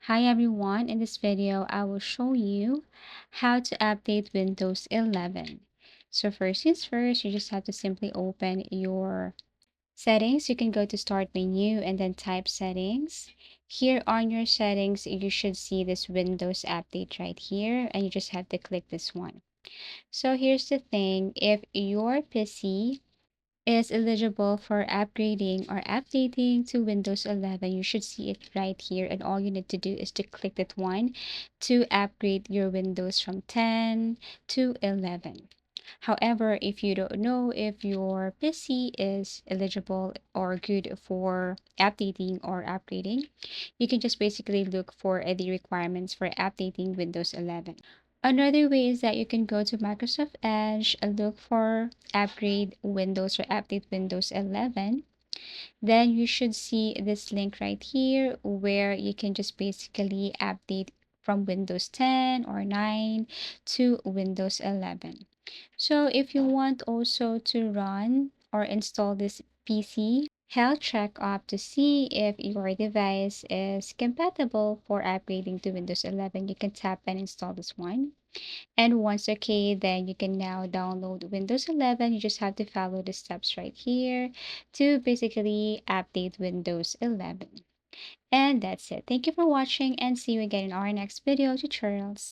Hi everyone, in this video I will show you how to update Windows 11. So first things first, you just have to simply open your settings. You can go to start menu and then type settings. Here on your settings, you should see this Windows update right here and you just have to click this one. So here's the thing, if your PC is eligible for upgrading or updating to Windows 11, you should see it right here. And all you need to do is to click that one to upgrade your Windows from 10 to 11. However, if you don't know if your PC is eligible or good for updating or upgrading, you can just basically look for the requirements for updating Windows 11. Another way is that you can go to Microsoft Edge and look for upgrade Windows or update Windows 11. Then you should see this link right here where you can just basically update from Windows 10 or 9 to Windows 11. So if you want also to run or install this PC, health check up to see if your device is compatible for upgrading to Windows 11. You can tap and install this one. And once okay, then you can now download Windows 11. You just have to follow the steps right here to basically update Windows 11. And that's it. Thank you for watching and see you again in our next video tutorials.